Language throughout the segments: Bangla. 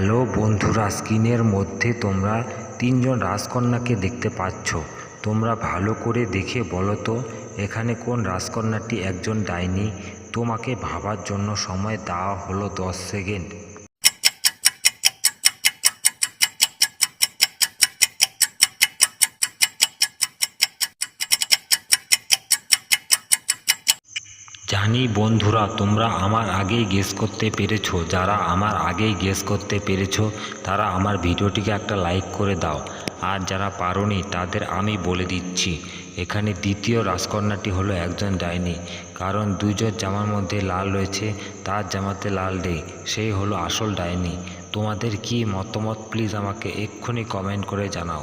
হ্যালো বন্ধুরা, স্ক্রিনের মধ্যে তোমরা তিনজন রাজকন্যাকে দেখতে পাচ্ছ। তোমরা ভালো করে দেখে বলো তো এখানে কোন রাজকন্যাটি একজন ডাইনি। তোমাকে ভাবার জন্য সময় দেওয়া হলো 10 সেকেন্ড। জানি বন্ধুরা, তোমরা আমার আগেই গেস করতে পেরেছো। যারা আমার আগেই গেস করতে পেরেছো তারা আমার ভিডিওটিকে একটা লাইক করে দাও। আর যারা পারোনি তাদের আমি বলে দিচ্ছি, এখানে দ্বিতীয় রাজকন্যাটি হলো একজন ডাইনি। কারণ দুইজন জামার মধ্যে লাল রয়েছে, তার জামাতে লাল নেই, সেই হলো আসল ডাইনি। তোমাদের কি মতামত প্লিজ আমাকে এক্ষুনি কমেন্ট করে জানাও।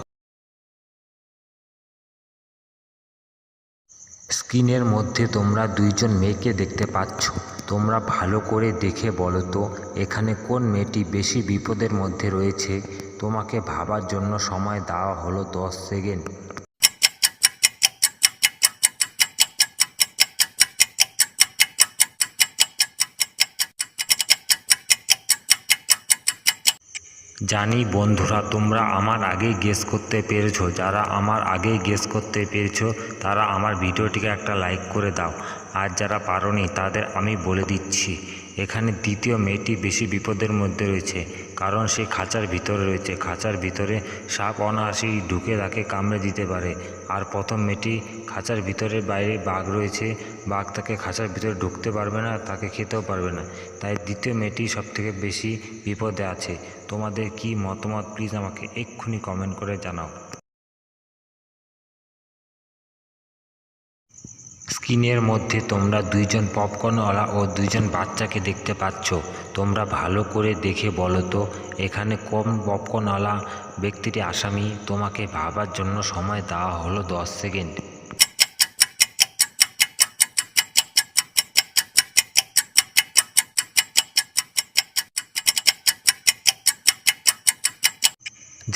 স্ক্রিনের মধ্যে তোমরা দুইজন মেয়েকে দেখতে পাচ্ছ। তোমরা ভালো করে দেখে বলো তো এখানে কোন মেয়েটি বেশি বিপদের মধ্যে রয়েছে। তোমাকে ভাবার জন্য সময় দেওয়া হলো 10 সেকেন্ড। জানি বন্ধুরা, তোমরা আমার আগেই গেস করতে পেরেছো। যারা আমার আগেই গেস করতে পেরেছো তারা আমার ভিডিওটিকে একটা লাইক করে দাও। আর যারা পারোনি তাদের আমি বলে দিচ্ছি, এখানে দ্বিতীয় মেয়েটি বেশি বিপদের মধ্যে রয়েছে। কারণ সে খাঁচার ভিতরে রয়েছে, খাঁচার ভিতরে সাপ অনায়াসেই ঢুকে তাকে কামড়ে দিতে পারে। আর প্রথম মেয়েটি খাঁচার ভিতরে, বাইরে বাঘ রয়েছে, বাঘ তাকে খাঁচার ভিতরে ঢুকতে পারবে না, তাকে খেতেও পারবে না। তাই দ্বিতীয় মেয়েটি সবথেকে বেশি বিপদে আছে। তোমাদের কি মতামত প্লিজ আমাকে এক্ষুনি কমেন্ট করে জানাও। স্ক্রিনের মধ্যে তোমরা দুইজন পপকর্নওয়ালা ও দুইজন বাচ্চাকে দেখতে পাচ্ছ। তোমরা ভালো করে দেখে বলো তো এখানে কোন পপকর্নওয়ালা ব্যক্তিটি আসামি। তোমাকে ভাবার জন্য সময় দেওয়া হলো 10 সেকেন্ড।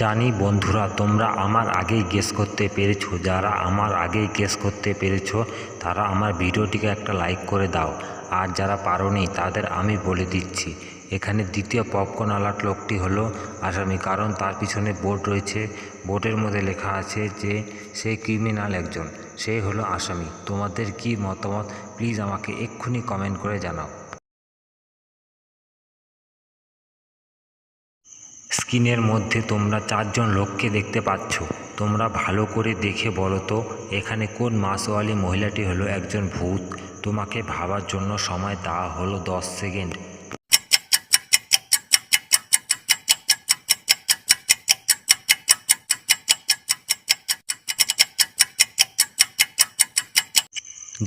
জানি বন্ধুরা, তোমরা আমার আগেই গেস করতে পেরেছো। যারা আমার আগেই গেস করতে পেরেছো তারা আমার ভিডিওটিকে একটা লাইক করে দাও। আর যারা পারোনি তাদের আমি বলে দিচ্ছি, এখানে দ্বিতীয় পপকর্নওয়ালা লোকটি হলো আসামি। কারণ তার পিছনে বোর্ড রয়েছে, বোর্ডের মধ্যে লেখা আছে যে সে ক্রিমিনাল একজন, সেই হলো আসামি। তোমাদের কি মতামত প্লিজ আমাকে এক্ষুনি কমেন্ট করে জানাও। স্ক্রিনের মধ্যে তোমরা চারজন লোককে দেখতে পাচ্ছ। তোমরা ভালো করে দেখে বলো তো এখানে কোন মাসওয়ালি মহিলাটি হলো একজন ভূত। তোমাকে ভাবার জন্য সময় দেওয়া হলো 10 সেকেন্ড।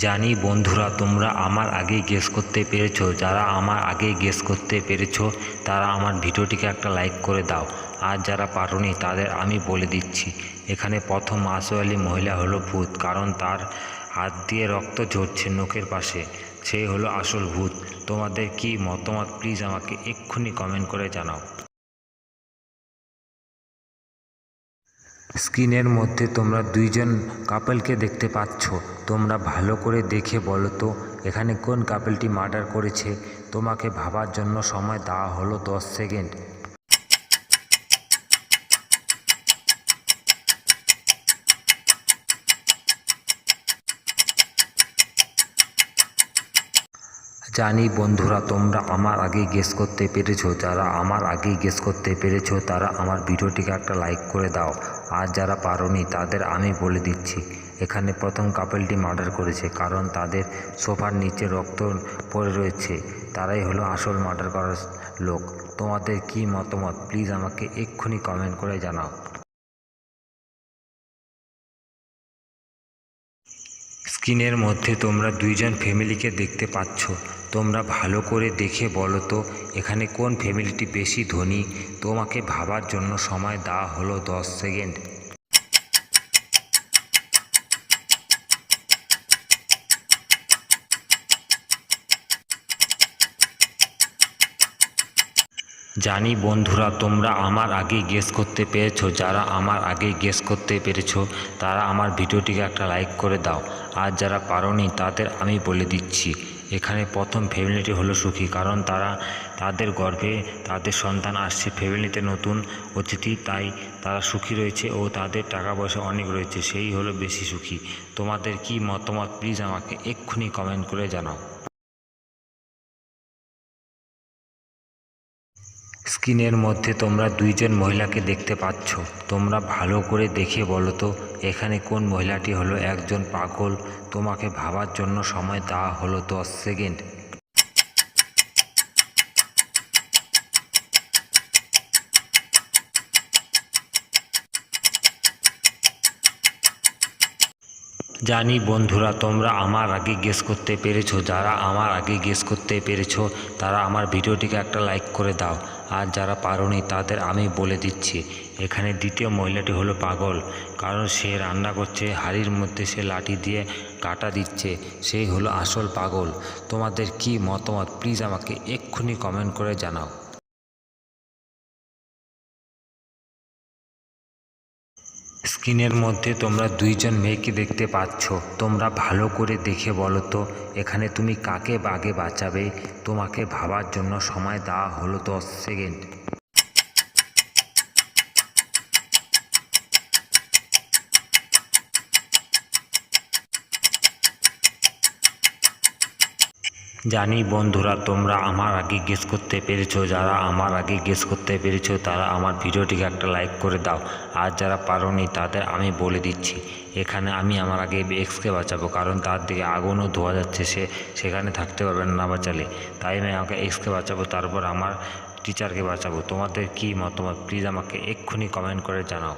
জানি বন্ধুরা, তোমরা আমার আগেই গেস করতে পেরেছো। যারা আমার আগেই গেস করতে পেরেছো তারা আমার ভিডিওটিকে একটা লাইক করে দাও। আর যারা পারোনি তাদের আমি বলে দিচ্ছি, এখানে প্রথম মাসওয়ালি মহিলা হলো ভূত। কারণ তার হাত দিয়ে রক্ত ঝরছে নখের পাশে, সেই হলো আসল ভূত। তোমাদের কি মতামত প্লিজ আমাকে এক্ষুনি কমেন্ট করে জানাও। স্ক্রিনের মধ্যে তোমরা দুইজন কাপলকে দেখতে পাচ্ছ। তোমরা ভালো করে দেখে বলো তো এখানে কোন কাপলটি মার্ডার করেছে। তোমাকে ভাবার জন্য সময় দেওয়া হলো 10 সেকেন্ড। জানি বন্ধুরা, তোমরা আমার আগেই গেস করতে পেরেছো। যারা আমার আগেই গেস করতে পেরেছো তারা আমার ভিডিওটিকে একটা লাইক করে দাও। আর যারা পারোনি তাদের আমি বলে দিচ্ছি, এখানে প্রথম কাপলটি মার্ডার করেছে। কারণ তাদের সোফার নিচে রক্ত পড়ে রয়েছে, তারাই হলো আসল মার্ডার করার লোক। তোমাদের কি মতামত প্লিজ আমাকে এক্ষুনি কমেন্ট করে জানাও। স্ক্রিনের মধ্যে তোমরা দুইজন ফ্যামিলিকে দেখতে পাচ্ছ। তোমরা ভালো করে দেখে বলো তো এখানে কোন ফ্যামিলিটি বেশি ধনী। তোমাকে ভাবার জন্য সময় দেওয়া হলো 10 সেকেন্ড। জানি বন্ধুরা, তোমরা আমার আগেই গেস করতে পেরেছো। যারা আমার আগেই গেস করতে পেরেছো তারা আমার ভিডিওটিকে একটা লাইক করে দাও। আর যারা পারোনি তাদের আমি বলে দিচ্ছি, এখানে প্রথম ফ্যামিলিটি হলো সুখী, কারণ তাদের গর্ভে তাদের সন্তান আসছে, ফ্যামিলিতে নতুন অতিথি, তাই তারা সুখী রয়েছে ও তাদের টাকা পয়সা অনেক রয়েছে, সেই হলো বেশি সুখী। তোমাদের কি মতামত প্লিজ আমাকে এক্ষুনি কমেন্ট করে জানাও। স্ক্রিনের মধ্যে তোমরা দুইজন মহিলাকে দেখতে পাচ্ছ, তোমরা ভালো করে দেখে বলো তো এখানে কোন মহিলাটি হলো একজন পাগল। তোমাকে ভাবার জন্য সময় দেওয়া হলো 10 সেকেন্ড। জানি বন্ধুরা তোমরা আমার আগে গেস করতে পেরেছো, যারা আমার আগে গেস করতে পেরেছো তারা আমার ভিডিওটিকে একটা লাইক করে দাও, আর যারা পারোনি তাদের আমি বলে দিচ্ছি এখানে দ্বিতীয় মহিলাটি হলো পাগল, কারণ সে রান্না করছে, হাঁড়ির মধ্যে সে লাঠি দিয়ে কাটা দিচ্ছে, সেই হলো আসল পাগল। তোমাদের কি মতামত প্লিজ আমাকে এক্ষুনি কমেন্ট করে জানাও। স্ক্রিনের মধ্যে তোমরা দুইজন মেয়েকে দেখতে পাচ্ছ, তোমরা ভালো করে দেখে বলো তো এখানে তুমি কাকে আগে বাঁচাবে। তোমাকে ভাবার জন্য সময় দেওয়া হলো 10 সেকেন্ড। জানি বন্ধুরা তোমরা আমার আগে গেস করতে পেরেছো, যারা আমার আগে গেস করতে পেরেছো তারা আমার ভিডিওটিকে একটা লাইক করে দাও, আর যারা পারোনি তাদের আমি বলে দিচ্ছি এখানে আমি আমার আগে এক্সকে বাঁচাবো, কারণ তার দিকে আগুনও ধোয়া যাচ্ছে, সেখানে থাকতে পারবেন না বাঁচালে, তাই আমি আমাকে এক্সকে বাঁচাবো, তারপর আমার টিচারকে বাঁচাবো। তোমাদের কি মতামত প্লিজ আমাকে এক্ষুনি কমেন্ট করে জানাও।